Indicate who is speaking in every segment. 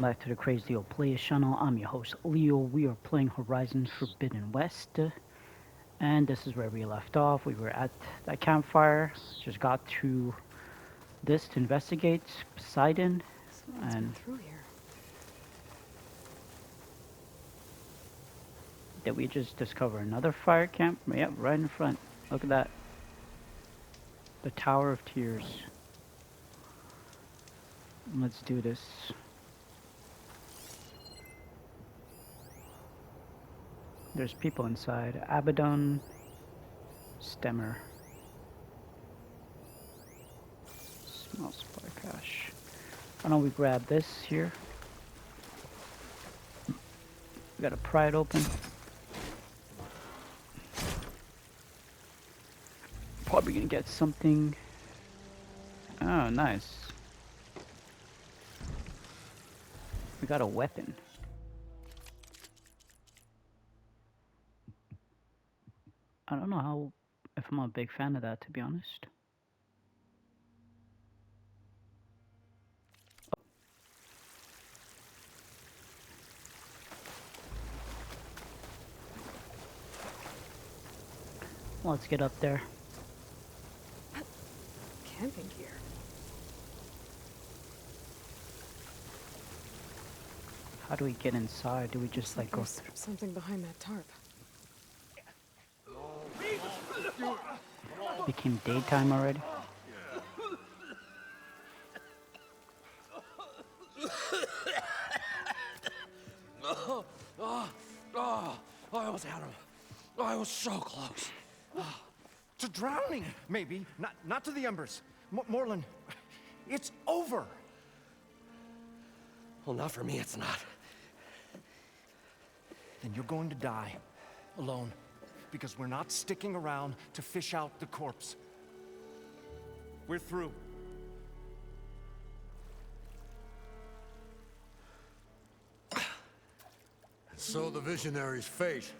Speaker 1: Back to the Crazy Old Players channel. I'm your host Leo. We are playing Horizon Forbidden West, and this is where we left off. We were at that campfire, just got to this to investigate Poseidon,
Speaker 2: Someone's been
Speaker 1: and
Speaker 2: through here.
Speaker 1: did we just discover another fire camp? Yep, right in front. Look at that. The Tower of Tears. Let's do this. There's people inside. Abaddon, Stemmer. Small spark ash. Why don't we grab this here? We gotta pry it open. Probably gonna get something. Oh, nice. We got a weapon. I don't know how, if I'm a big fan of that, to be honest. Let's get up there.
Speaker 2: Camping gear.
Speaker 1: How do we get inside? Do we just like go
Speaker 2: There's something behind that tarp.
Speaker 1: Became daytime already?
Speaker 3: I almost had him. I was so close.
Speaker 4: To drowning, maybe. Not to the embers. Moreland, it's over.
Speaker 3: Well, not for me, it's not.
Speaker 4: Then you're going to die. Alone. Because we're not sticking around to fish out the corpse. We're through.
Speaker 5: So the visionary's fate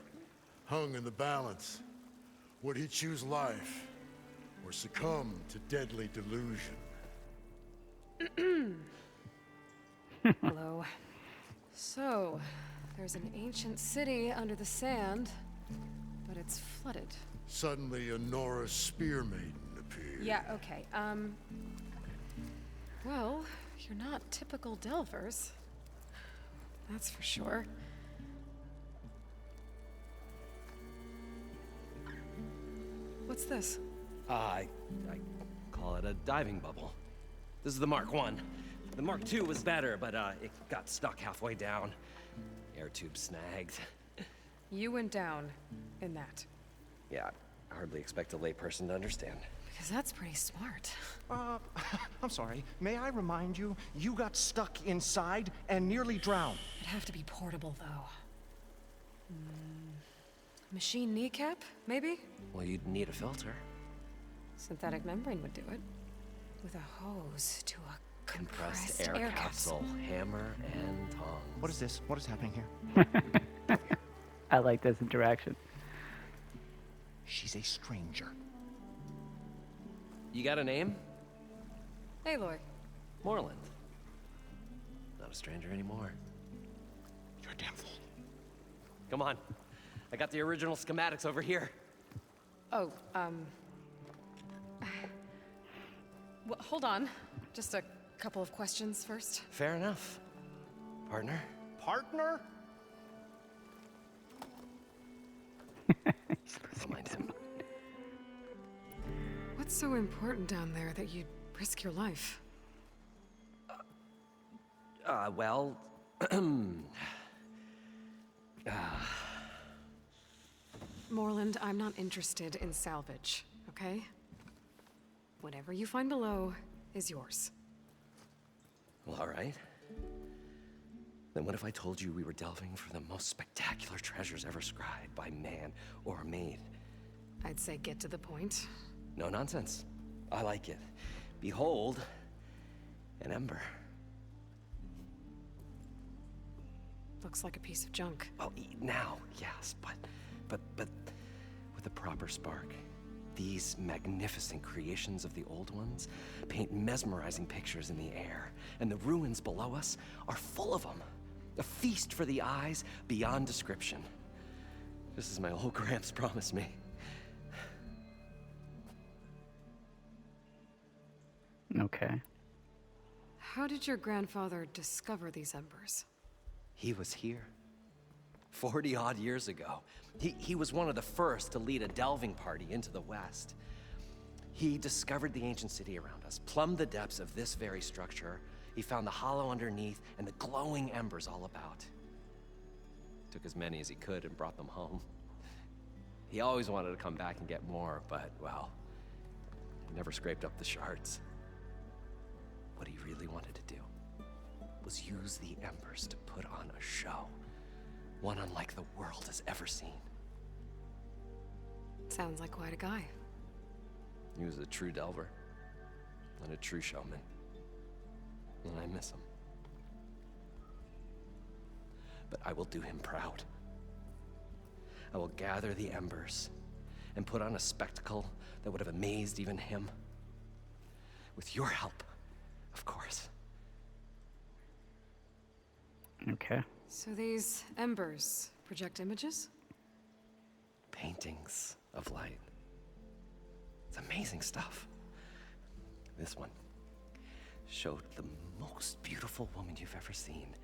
Speaker 5: hung in the balance. Would he choose life or succumb to deadly delusion?
Speaker 2: Hello. So, there's an ancient city under the sand, but it's flooded.
Speaker 5: Suddenly a Norse spear maiden appeared.
Speaker 2: Yeah, okay. Well, you're not typical Delvers. That's for sure. What's this?
Speaker 3: I call it a diving bubble. This is the Mark 1. The Mark 2 was better, but it got stuck halfway down. Air tube snagged.
Speaker 2: You went down in that.
Speaker 3: Yeah, I hardly expect a layperson to understand.
Speaker 2: Because that's pretty smart.
Speaker 4: I'm sorry. May I remind you, you got stuck inside and nearly drowned.
Speaker 2: It'd have to be portable, though. Machine kneecap, maybe?
Speaker 3: Well, you'd need a filter.
Speaker 2: Synthetic membrane would do it. With a hose to a
Speaker 3: Compressed air capsule, hammer and tongs.
Speaker 4: What is this? What is happening here?
Speaker 1: I like this interaction.
Speaker 4: She's a stranger.
Speaker 3: You got a name?
Speaker 2: Aloy.
Speaker 3: Moreland. Not a stranger anymore.
Speaker 4: You're a damn fool.
Speaker 3: Come on. I got the original schematics over here.
Speaker 2: Oh, well, hold on. Just a couple of questions first.
Speaker 3: Fair enough. Partner?
Speaker 4: Partner?
Speaker 3: Don't mind him.
Speaker 2: What's so important down there that you'd risk your life?
Speaker 3: Well...
Speaker 2: Moreland, I'm not interested in salvage, okay? Whatever you find below is yours.
Speaker 3: Well, all right. Then what if I told you we were delving for the most spectacular treasures ever scribed by man or maid?
Speaker 2: I'd say get to the point.
Speaker 3: No nonsense. I like it. Behold, an ember.
Speaker 2: Looks like a piece of junk.
Speaker 3: Well, now, yes, but with a proper spark. These magnificent creations of the old ones paint mesmerizing pictures in the air, and the ruins below us are full of them. A feast for the eyes beyond description. Just as my old Gramps promised me.
Speaker 1: Okay.
Speaker 2: How did your grandfather discover these embers?
Speaker 3: He was here 40-odd years ago. He was one of the first to lead a delving party into the West. He discovered the ancient city around us, plumbed the depths of this very structure. He found the hollow underneath and the glowing embers all about. Took as many as he could and brought them home. He always wanted to come back and get more, but, well, he never scraped up the shards. What he really wanted to do was use the embers to put on a show. One unlike the world has ever seen.
Speaker 2: Sounds like quite a guy.
Speaker 3: He was a true delver and a true showman. And I miss him. But I will do him proud. I will gather the embers and put on a spectacle that would have amazed even him. With your help, of course.
Speaker 1: Okay.
Speaker 2: So these embers project images?
Speaker 3: Paintings of light. It's amazing stuff. This one showed the most beautiful woman you've ever seen,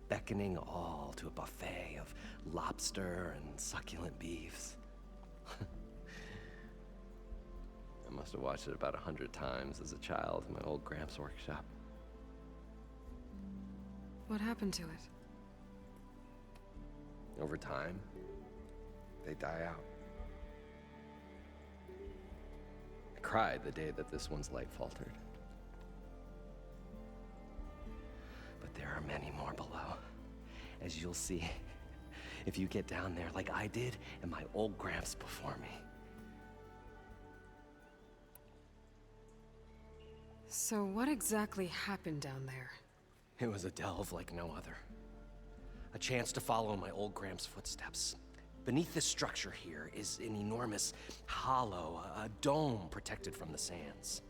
Speaker 3: beckoning all to a buffet of lobster and succulent beefs. I must have watched it about 100 times as a child in my old Gramps' workshop.
Speaker 2: What happened to it?
Speaker 3: Over time, they die out. I cried the day that this one's light faltered. But there are many more below, as you'll see if you get down there like I did and my old Gramps before me.
Speaker 2: So what exactly happened down there?
Speaker 3: It was a delve like no other. A chance to follow my old Gramps' footsteps. Beneath this structure here is an enormous hollow, a dome protected from the sands.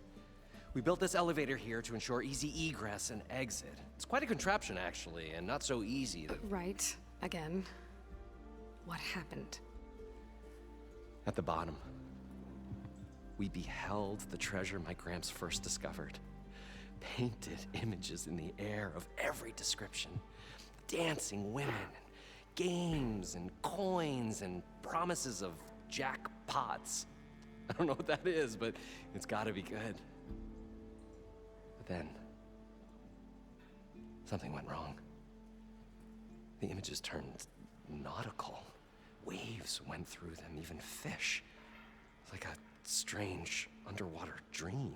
Speaker 3: We built this elevator here to ensure easy egress and exit. It's quite a contraption, actually, and not so easy to...
Speaker 2: Right. Again. What happened?
Speaker 3: At the bottom, we beheld the treasure my Gramps first discovered. Painted images in the air of every description. Dancing women, and games, and coins, and promises of jackpots. I don't know what that is, but it's gotta be good. But then, something went wrong. The images turned nautical. Waves went through them, even fish. It's like a strange underwater dream.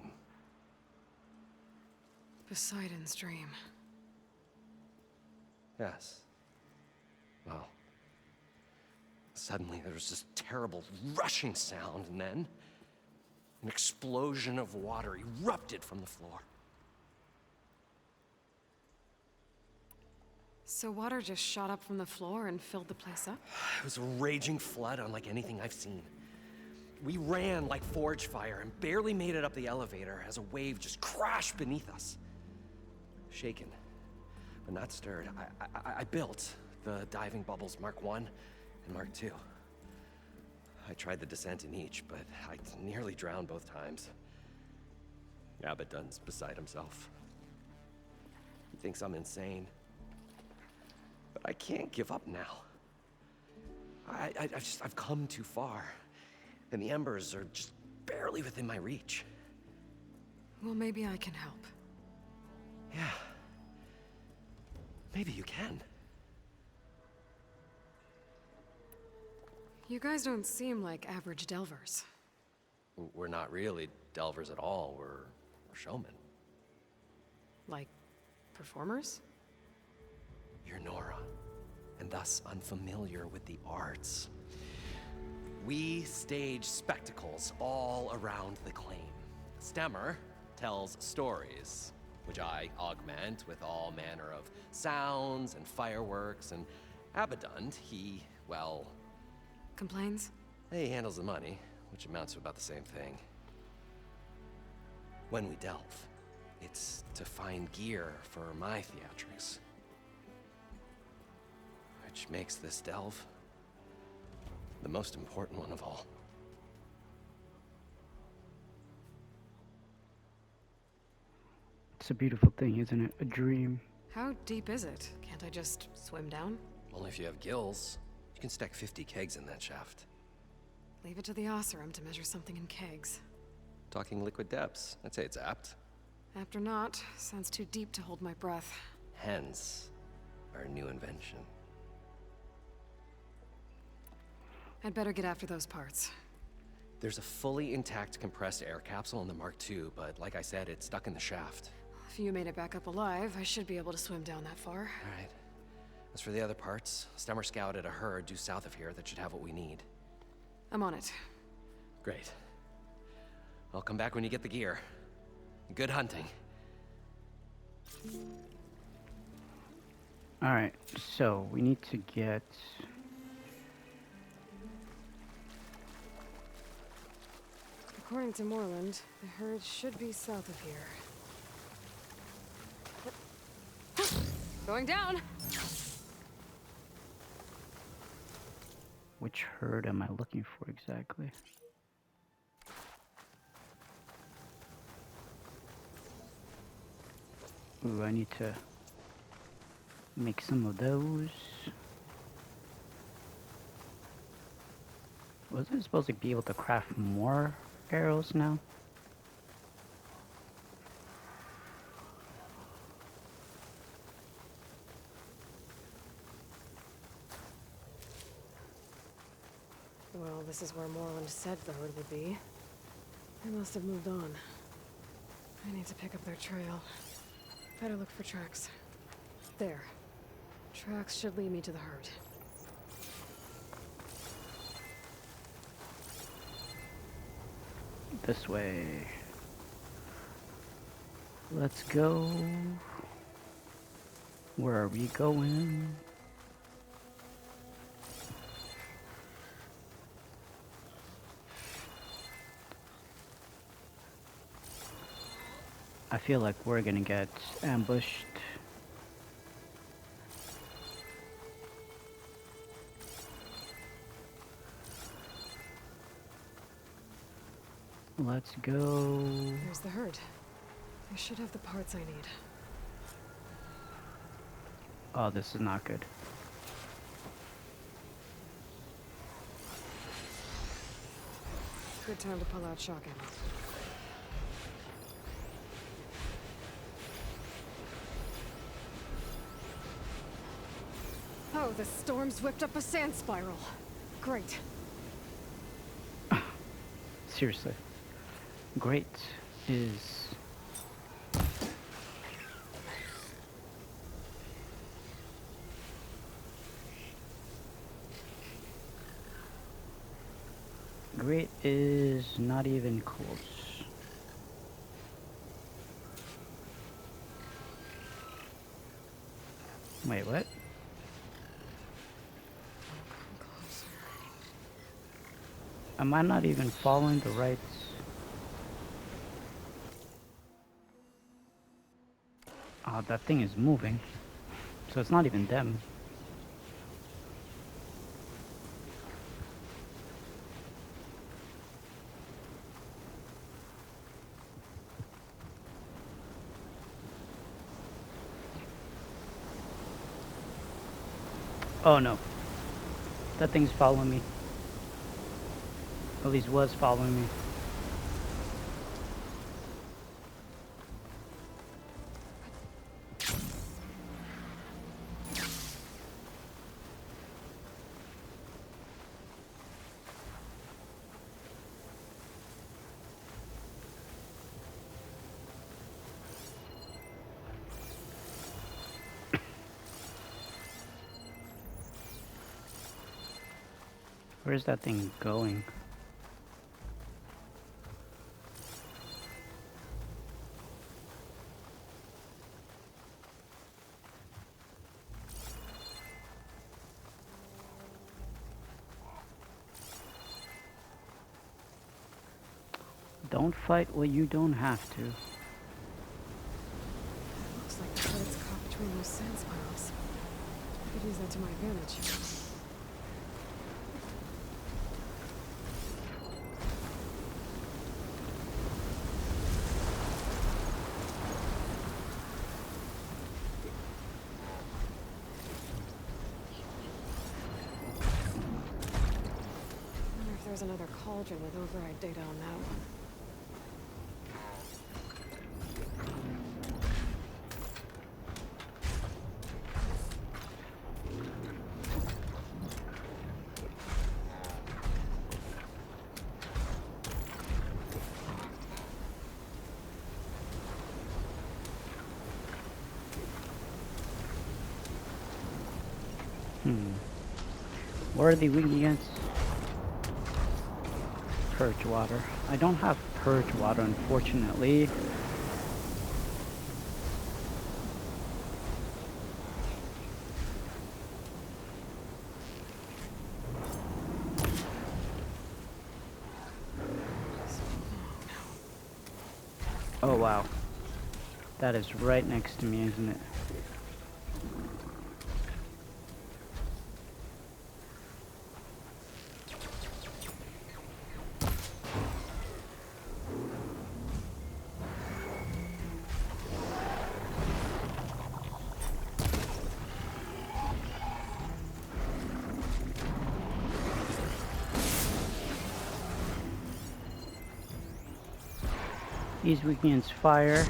Speaker 2: Poseidon's dream.
Speaker 3: Yes. Well, suddenly there was this terrible rushing sound, and then an explosion of water erupted from the floor.
Speaker 2: So water just shot up from the floor and filled the place up?
Speaker 3: It was a raging flood unlike anything I've seen. We ran like forge fire and barely made it up the elevator as a wave just crashed beneath us. Shaken, but not stirred, I built the diving bubbles Mark I and Mark II. I tried the descent in each, but I nearly drowned both times. Abaddon's beside himself. He thinks I'm insane. But I can't give up now. I've come too far. And the embers are just barely within my reach.
Speaker 2: Well, maybe I can help.
Speaker 3: Yeah. Maybe you can.
Speaker 2: You guys don't seem like average delvers.
Speaker 3: We're not really delvers at all. We're showmen.
Speaker 2: Like, performers?
Speaker 3: You're Nora, and thus unfamiliar with the arts. We stage spectacles all around the claim. Stemmer tells stories, which I augment with all manner of sounds and fireworks, and Abaddon, he, well...
Speaker 2: Complains?
Speaker 3: He handles the money, which amounts to about the same thing. When we delve, it's to find gear for my theatrics. Which makes this delve the most important one of all.
Speaker 1: It's a beautiful thing, isn't it? A dream.
Speaker 2: How deep is it? Can't I just swim down?
Speaker 3: Only if you have gills. You can stack 50 kegs in that shaft.
Speaker 2: Leave it to the Oseram to measure something in kegs.
Speaker 3: Talking liquid depths, I'd say it's apt.
Speaker 2: Apt or not, sounds too deep to hold my breath.
Speaker 3: Hence, our new invention.
Speaker 2: I'd better get after those parts.
Speaker 3: There's a fully intact compressed air capsule in the Mark II, but like I said, it's stuck in the shaft.
Speaker 2: If you made it back up alive, I should be able to swim down that far.
Speaker 3: All right. As for the other parts, Stemmer scouted a herd due south of here that should have what we need.
Speaker 2: I'm on it.
Speaker 3: Great. I'll come back when you get the gear. Good hunting.
Speaker 1: Alright, so we need to get...
Speaker 2: According to Moreland, the herd should be south of here. Going down!
Speaker 1: Which herd am I looking for exactly? Ooh, I need to make some of those. Was I supposed to be able to craft more arrows now?
Speaker 2: Well, this is where Moreland said the herd would be. They must have moved on. I need to pick up their trail. Better look for tracks. There. Tracks should lead me to the herd.
Speaker 1: This way. Let's go. Where are we going? I feel like we're gonna get ambushed. Let's go.
Speaker 2: There's the herd. I should have the parts I need.
Speaker 1: Oh, this is not good.
Speaker 2: Good time to pull out shock ammo. Oh, the storm's whipped up a sand spiral. Great.
Speaker 1: Seriously. Great is... Great is not even close. Wait, what? Am I not even following the right... Oh, that thing is moving. So it's not even them. Oh no. That thing's following me. At least was following me. Where's that thing going? Don't fight what you don't have to.
Speaker 2: Looks like the credits caught between those sand spirals. I could use that to my advantage. Wonder if there's another cauldron with override data on that one.
Speaker 1: What are they weak against? Purge water. I don't have purge water, unfortunately. Oh wow. That is right next to me, isn't it? He's weak against fire.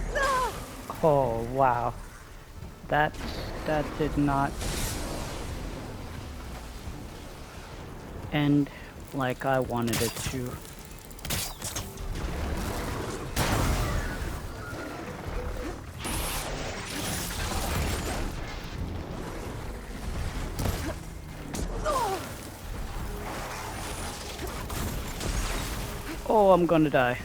Speaker 1: Oh wow. That did not end like I wanted it to. Oh, I'm gonna die.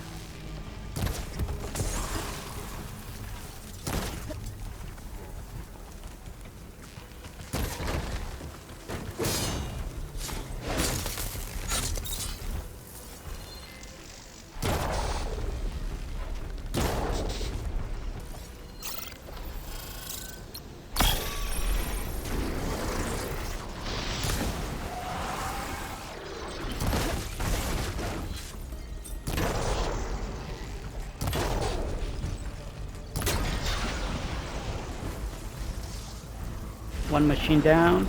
Speaker 1: One machine down.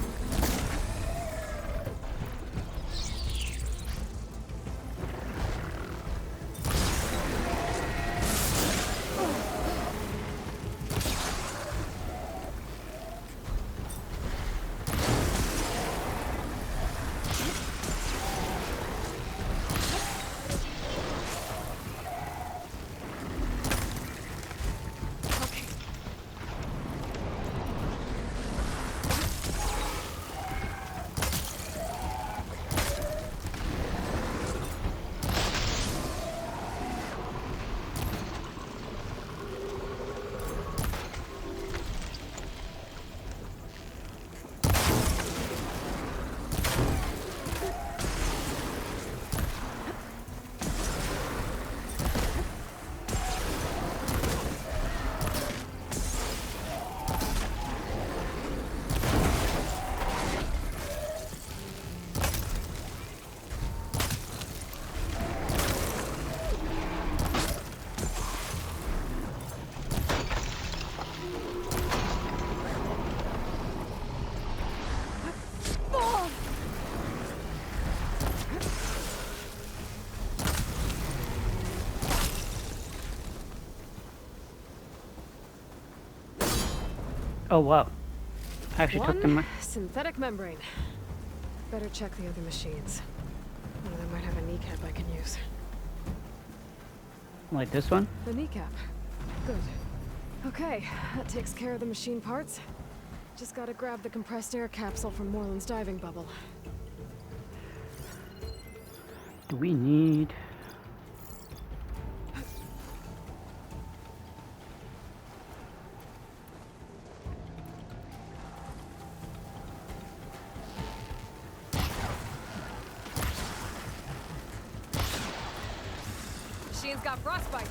Speaker 1: Oh wow. I actually took them.
Speaker 2: Synthetic membrane. Better check the other machines. One of them might have a kneecap I can use.
Speaker 1: Like this one?
Speaker 2: The kneecap. Good. Okay, that takes care of the machine parts. Just gotta grab the compressed air capsule from Moreland's diving bubble.
Speaker 1: Do we need...
Speaker 2: Machines thing's got frostbite.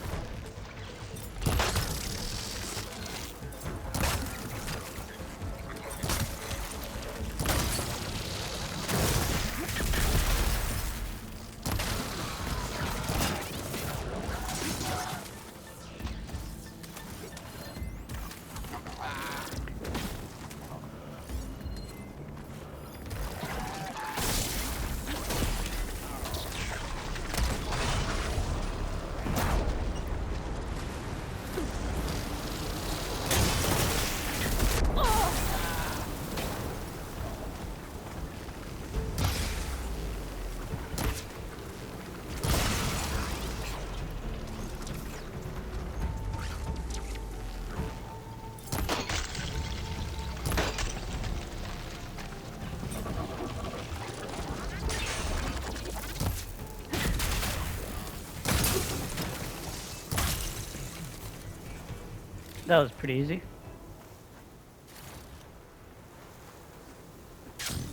Speaker 1: That was pretty easy.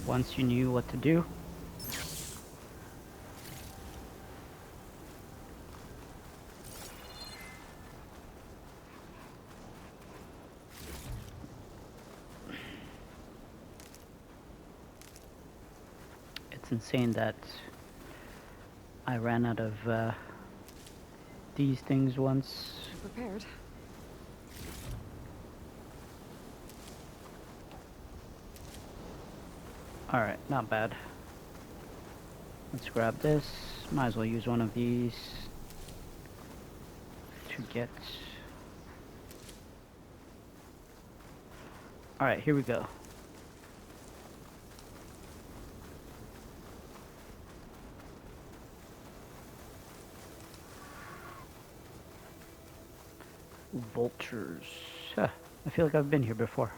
Speaker 1: Once you knew what to do. It's insane that I ran out of these things once.
Speaker 2: I'm prepared.
Speaker 1: Alright, not bad. Let's grab this. Might as well use one of these to get... Alright, here we go. Vultures. Huh, I feel like I've been here before.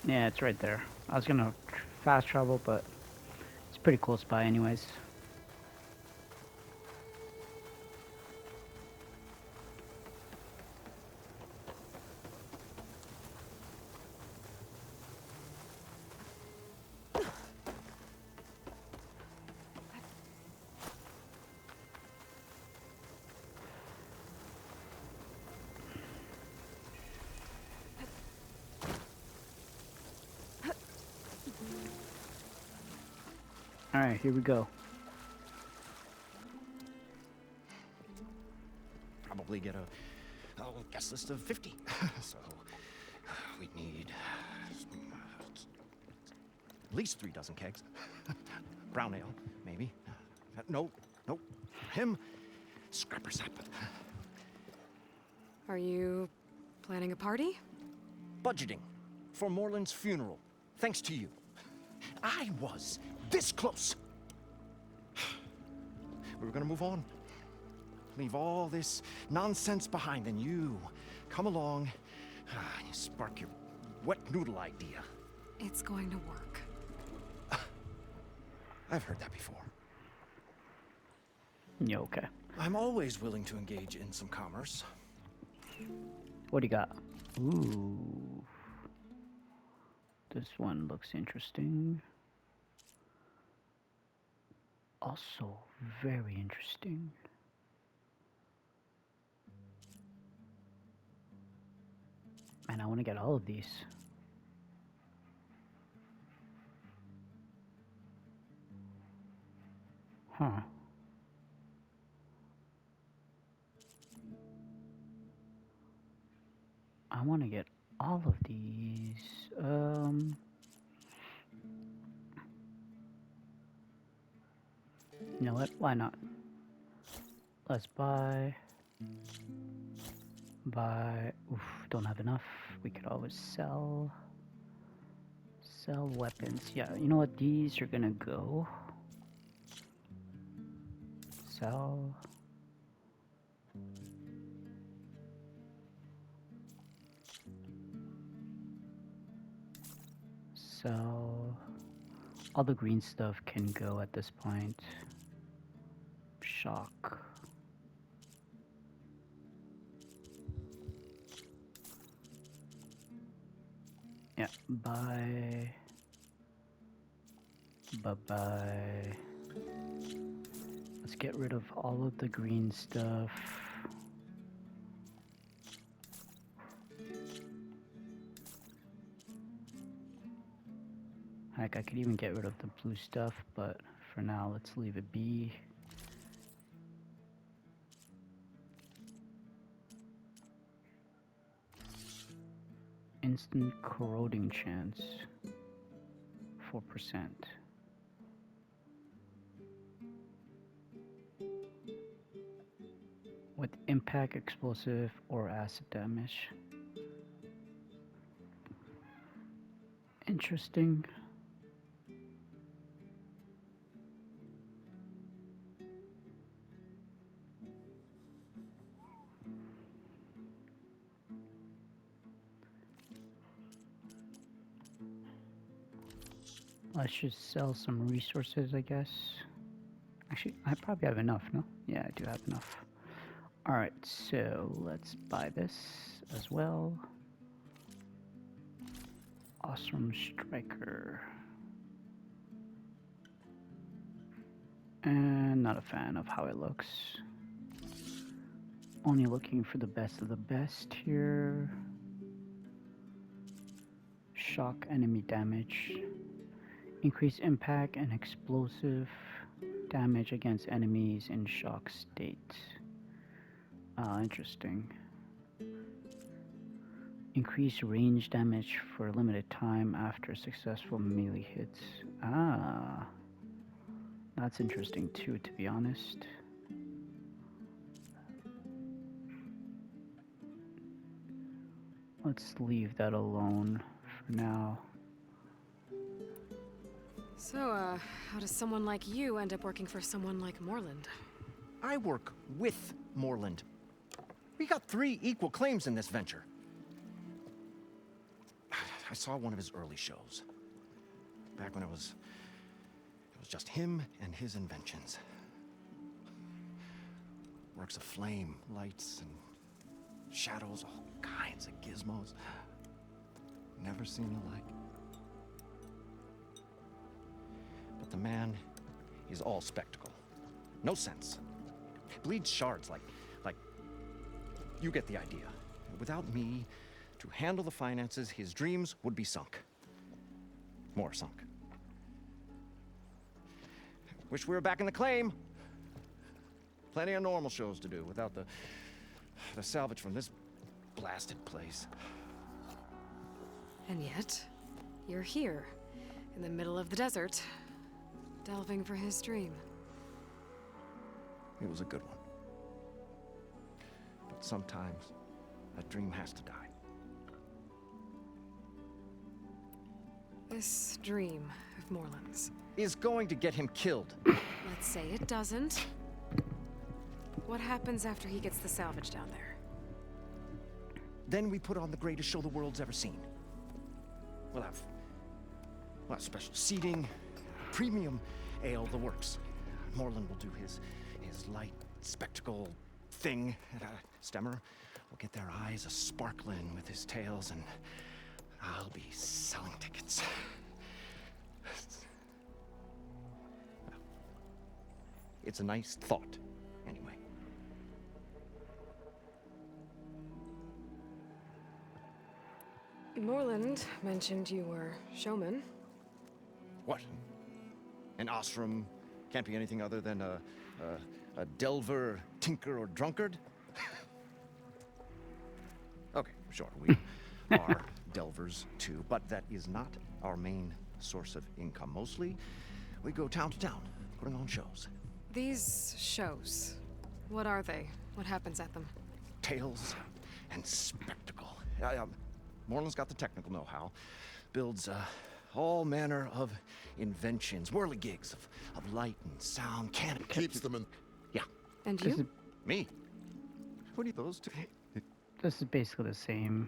Speaker 1: Yeah, it's right there. I was gonna fast travel, but it's pretty close by anyways. Alright, here we go.
Speaker 4: Probably get a guest list of 50. So we'd need at least 3 dozen kegs. Brown ale, maybe. No. For him, scrapper sap.
Speaker 2: Are you planning a party?
Speaker 4: Budgeting for Moreland's funeral. Thanks to you. I was this close. We were gonna move on. Leave all this nonsense behind, and you come along and you spark your wet noodle idea.
Speaker 2: It's going to work.
Speaker 4: I've heard that before.
Speaker 1: Yeah, okay.
Speaker 4: I'm always willing to engage in some commerce.
Speaker 1: What do you got? Ooh. This one looks interesting. Also very interesting. And I want to get all of these. Huh. I want to get all of these. You know what? Why not? Let's buy. Oof, don't have enough. We could always sell. Sell weapons. Yeah, you know what? These are gonna go. Sell. Sell. All the green stuff can go at this point. Shock. Yeah, buy. Bye-bye. Let's get rid of all of the green stuff. Heck, I could even get rid of the blue stuff, but for now, let's leave it be. Instant corroding chance, 4%. With impact, explosive, or acid damage. Interesting. I should sell some resources, I guess. Actually, I probably have enough, no? Yeah, I do have enough. Alright, so let's buy this as well. Awesome Striker. And not a fan of how it looks. Only looking for the best of the best here. Shock enemy damage. Increase impact and explosive damage against enemies in shock state. Interesting. Increase range damage for a limited time after successful melee hits. That's interesting too, to be honest. Let's leave that alone for now.
Speaker 2: So, how does someone like you end up working for someone like Moreland?
Speaker 4: I work with Moreland. We got 3 equal claims in this venture. I saw one of his early shows. Back when it was just him and his inventions. Works of flame, lights, and shadows, all kinds of gizmos. Never seen the like. But the man is all spectacle. No sense. Bleeds shards like you get the idea. Without me to handle the finances, his dreams would be sunk. More sunk. Wish we were back in the claim. Plenty of normal shows to do without the salvage from this blasted place.
Speaker 2: And yet, you're here, in the middle of the desert, delving for his dream.
Speaker 4: It was a good one. But sometimes, that dream has to die.
Speaker 2: This dream of Moreland's.
Speaker 4: Is going to get him killed.
Speaker 2: Let's say it doesn't. What happens after he gets the salvage down there?
Speaker 4: Then we put on the greatest show the world's ever seen. We'll have special seating, premium ale, the works. Moreland will do his light spectacle thing. Stemmer will get their eyes a-sparkling with his tales, and I'll be selling tickets. It's a nice thought, anyway.
Speaker 2: Moreland mentioned you were showman.
Speaker 4: What? An ostrom can't be anything other than a delver, tinker, or drunkard? Okay, sure, we are delvers too, but that is not our main source of income. Mostly, we go town to town, putting on shows.
Speaker 2: These shows, what are they? What happens at them?
Speaker 4: Tales and spectacle. Moreland's got the technical know-how. Builds all manner of inventions, whirligigs of light and sound, cannon.
Speaker 5: Keeps them in.
Speaker 4: Yeah.
Speaker 2: And
Speaker 1: This
Speaker 2: you?
Speaker 1: is,
Speaker 4: Me? What are those two?
Speaker 1: this is basically the same.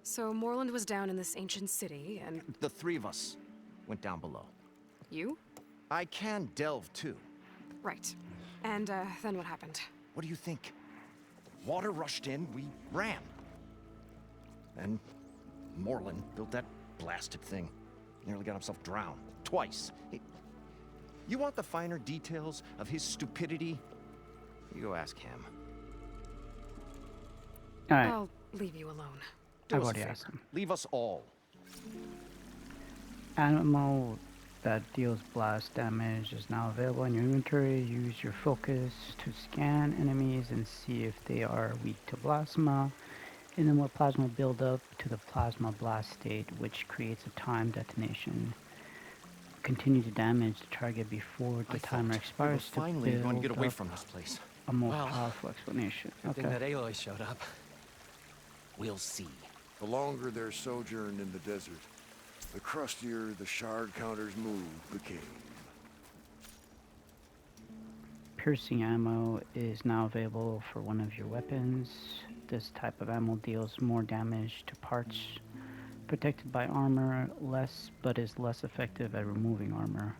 Speaker 2: So Moreland was down in this ancient city, and
Speaker 4: The 3 of us went down below.
Speaker 2: you?
Speaker 4: I can delve too.
Speaker 2: Right. And then what happened?
Speaker 4: What do you think? Water rushed in, we ran. And Moreland built that blasted thing. Nearly got himself drowned. Twice. You want the finer details of his stupidity? You go ask him.
Speaker 1: Alright,
Speaker 2: I'll leave you alone.
Speaker 4: Do
Speaker 1: I've
Speaker 4: us a
Speaker 1: already
Speaker 4: favor.
Speaker 1: asked him.
Speaker 4: Leave us all.
Speaker 1: Ammo that deals blast damage is now available in your inventory. Use your focus to scan enemies and see if they are weak to plasma. And then more plasma will build up to the plasma blast state, which creates a time detonation. Continue to damage the target before the timer expires
Speaker 4: we were
Speaker 1: to
Speaker 4: finally
Speaker 1: build
Speaker 4: going to get away
Speaker 1: up
Speaker 4: from this place.
Speaker 1: a more
Speaker 3: Well,
Speaker 1: powerful explanation.
Speaker 3: Good thing
Speaker 1: Okay.
Speaker 3: that Aloy showed up. We'll see.
Speaker 5: The longer their sojourn in the desert, the crustier the shard counter's move became.
Speaker 1: Piercing ammo is now available for one of your weapons. This type of ammo deals more damage to parts protected by armor, but is less effective at removing armor.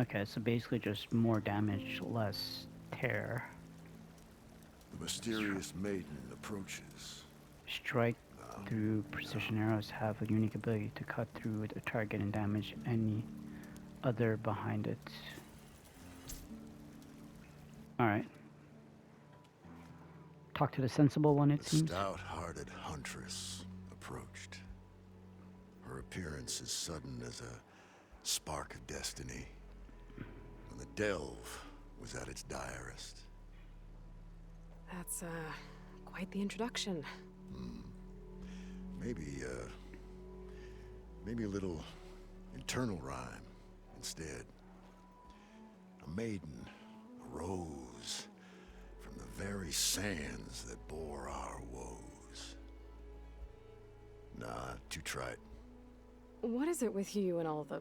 Speaker 1: Okay, so basically just more damage, less tear.
Speaker 5: The mysterious maiden approaches.
Speaker 1: Strike through precision arrows have a unique ability to cut through a target and damage any other behind it. Alright. Talk to the sensible one, it
Speaker 5: The
Speaker 1: seems.
Speaker 5: stout-hearted huntress approached. Her appearance as sudden as a spark of destiny, when the delve was at its direst.
Speaker 2: That's, quite the introduction.
Speaker 5: Maybe a little internal rhyme instead. A maiden arose from the very sands that bore our woes. Nah, too trite.
Speaker 2: What is it with you and all the...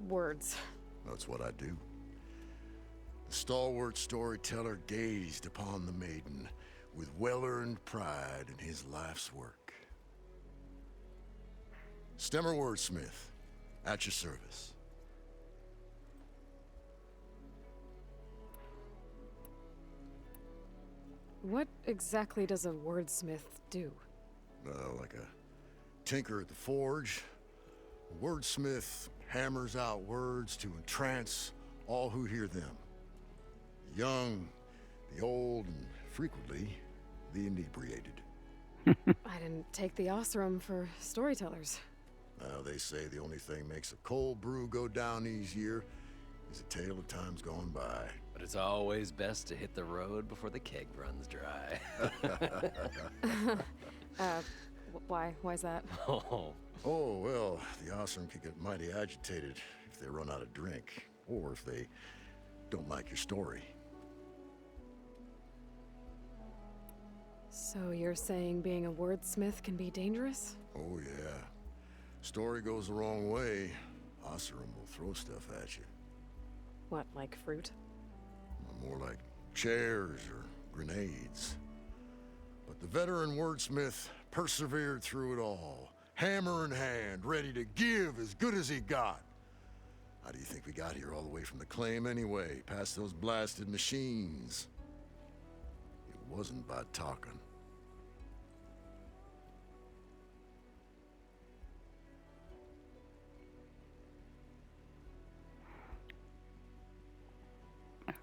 Speaker 2: words?
Speaker 5: That's what I do. The stalwart storyteller gazed upon the maiden with well-earned pride in his life's work. Stemmer wordsmith, at your service.
Speaker 2: What exactly does a wordsmith do?
Speaker 5: Like a tinker at the forge, a wordsmith hammers out words to entrance all who hear them. The young, the old, and frequently the inebriated.
Speaker 2: I didn't take the Osram for storytellers.
Speaker 5: They say the only thing makes a cold brew go down easier is a tale of times gone by.
Speaker 3: But it's always best to hit the road before the keg runs dry.
Speaker 2: Why's that?
Speaker 3: Oh,
Speaker 5: Oh, well, the Osram can get mighty agitated if they run out of drink, or if they don't like your story.
Speaker 2: So you're saying being a wordsmith can be dangerous?
Speaker 5: Oh, yeah. Story goes the wrong way, Osram will throw stuff at you.
Speaker 2: What, like fruit?
Speaker 5: More like chairs or grenades. But the veteran wordsmith persevered through it all, hammer in hand, ready to give as good as he got. How do you think we got here all the way from the claim anyway, past those blasted machines? It wasn't by talking.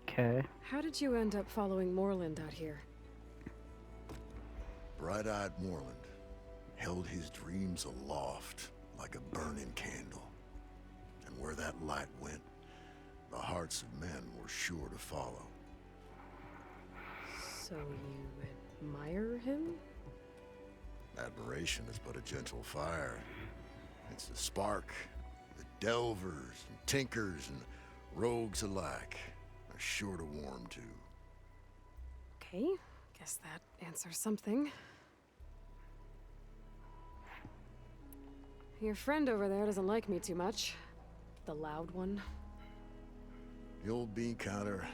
Speaker 1: Okay.
Speaker 2: How did you end up following Moreland out here?
Speaker 5: Bright-eyed Moreland held his dreams aloft like a burning candle. And where that light went, the hearts of men were sure to follow.
Speaker 2: So you admire him?
Speaker 5: Admiration is but a gentle fire. It's the spark that delvers and tinkers and rogues alike are sure to warm to.
Speaker 2: Okay, guess that answers something. Your friend over there doesn't like me too much. The loud one.
Speaker 5: The old bean counter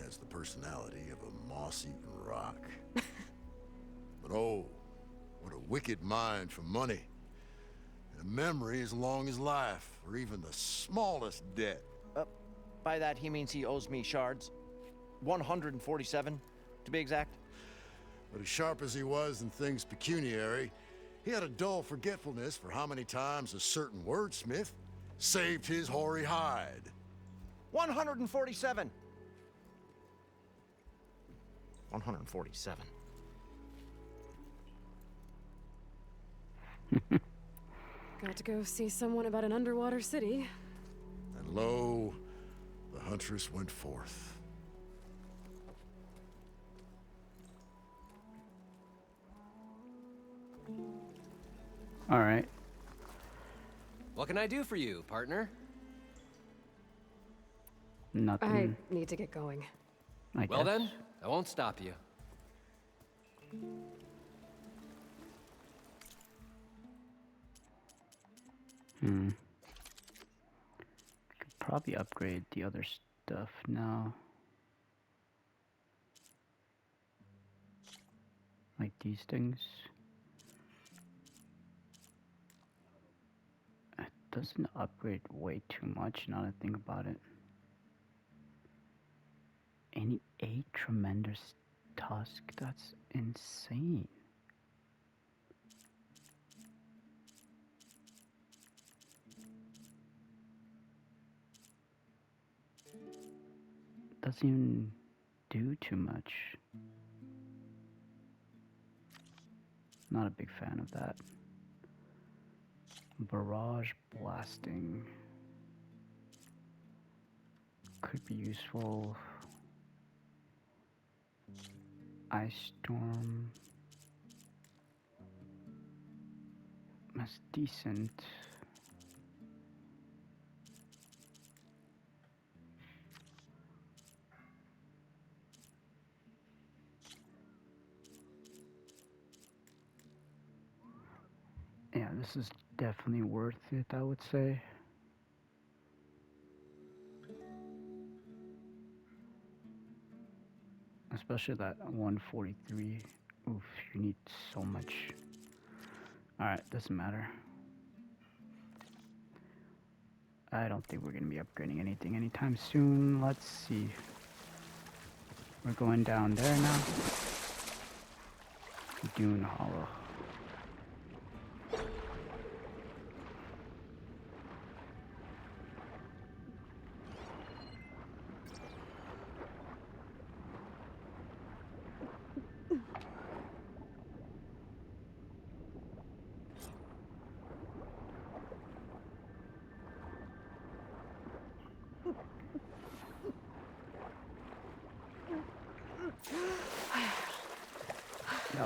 Speaker 5: has the personality of a moss-eaten rock. But oh, what a wicked mind for money. And a memory as long as life, or even the smallest debt.
Speaker 4: By that, he means he owes me shards. 147, to be exact.
Speaker 5: But as sharp as he was in things pecuniary, He had a dull forgetfulness for how many times a certain wordsmith saved his hoary hide.
Speaker 4: 147. 147.
Speaker 2: Got to go see someone about an underwater city.
Speaker 5: And lo, the huntress went forth.
Speaker 1: All right.
Speaker 3: What can I do for you, partner?
Speaker 2: I
Speaker 1: Nothing.
Speaker 2: need to get going.
Speaker 1: I
Speaker 3: Well
Speaker 1: guess.
Speaker 3: then, I won't stop you.
Speaker 1: Could probably upgrade the other stuff now. Like these things. It doesn't upgrade way too much now that I think about it. Any 8 tremendous tusk? That's insane. Doesn't even do too much. Not a big fan of that. Barrage blasting could be useful. Ice storm. That's decent. Yeah, this is definitely worth it, I would say. Especially that 143. Oof, you need so much. Alright, doesn't matter. I don't think we're going to be upgrading anything anytime soon. Let's see. We're going down there now. Dune Hollow.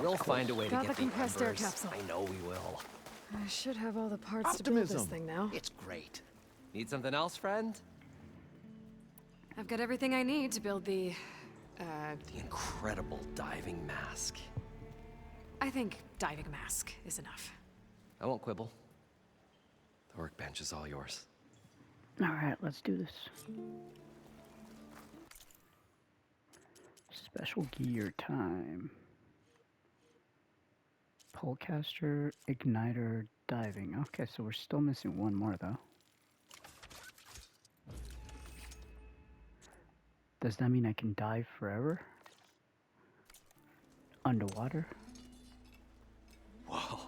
Speaker 3: We'll find a way to
Speaker 2: Got
Speaker 3: get
Speaker 2: the
Speaker 3: the
Speaker 2: compressed air
Speaker 3: embers.
Speaker 2: capsule.
Speaker 3: I know we will.
Speaker 2: I should have all the parts to build this
Speaker 4: Optimism.
Speaker 2: thing now.
Speaker 3: It's great. Need something else, friend?
Speaker 2: I've got everything I need to build the...
Speaker 3: The incredible diving mask.
Speaker 2: I think diving mask is enough.
Speaker 3: I won't quibble. The workbench is all yours.
Speaker 1: Alright, let's do this. Special gear time. Polecaster, igniter, diving. Okay, so we're still missing one more though. Does that mean I can dive forever? Underwater?
Speaker 3: Whoa.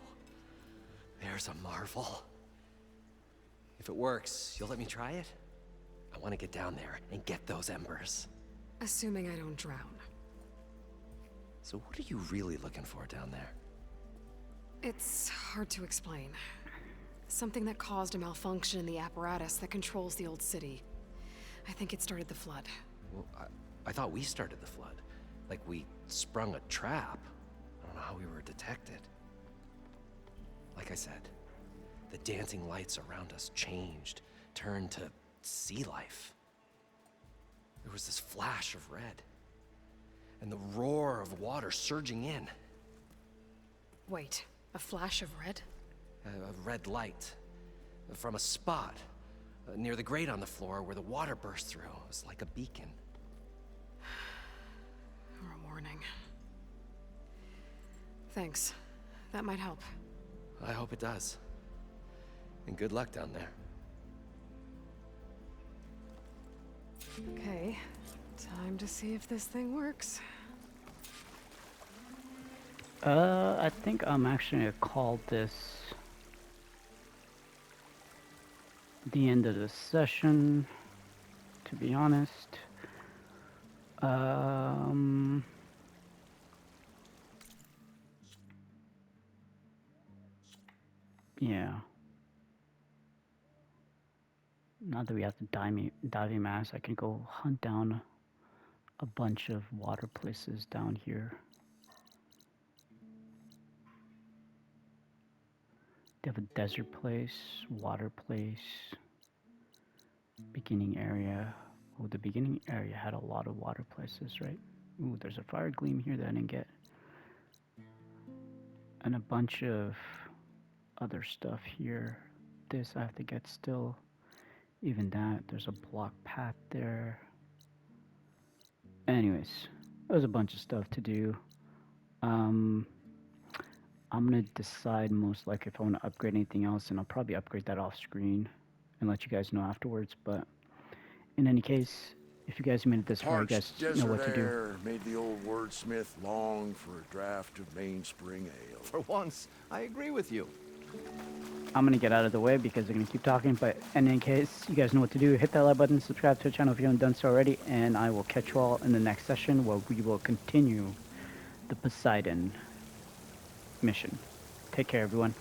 Speaker 3: There's a marvel. If it works, you'll let me try it? I want to get down there and get those embers.
Speaker 2: Assuming I don't drown.
Speaker 3: So what are you really looking for down there?
Speaker 2: It's hard to explain. Something that caused a malfunction in the apparatus that controls the old city. I think it started the flood.
Speaker 3: Well, I thought we started the flood. Like we sprung a trap. I don't know how we were detected. Like I said, the dancing lights around us changed, turned to sea life. There was this flash of red, and the roar of water surging in.
Speaker 2: Wait, a flash of red?
Speaker 3: A red light from a spot near the grate on the floor where the water burst through. It was like a beacon.
Speaker 2: Or a warning. Thanks. That might help.
Speaker 3: I hope it does. And good luck down there.
Speaker 2: Okay, time to see if this thing works.
Speaker 1: I think I'm actually gonna call this the end of the session, to be honest. Um, yeah. Now that we have the diving mask, I can go hunt down a bunch of water places down here. They have a desert place, water place, beginning area. Oh, the beginning area had a lot of water places, right? Ooh, there's a fire gleam here that I didn't get. And a bunch of other stuff here. This I have to get still. Even that, there's a block path there. Anyways, there's a bunch of stuff to do. Um, I'm gonna decide most likely if I want to upgrade anything else, and I'll probably upgrade that off screen and let you guys know afterwards. But in any case, if you guys made it this far, you guys
Speaker 5: Parched
Speaker 1: know
Speaker 5: desert
Speaker 1: what to do.
Speaker 5: air made the old wordsmith long for a draft of mainspring ale.
Speaker 4: For once, I agree with you.
Speaker 1: I'm gonna get out of the way because they're gonna keep talking. But in any case, you guys know what to do. Hit that like button, subscribe to the channel if you haven't done so already, and I will catch you all in the next session where we will continue the Poseidon mission. Take care, everyone.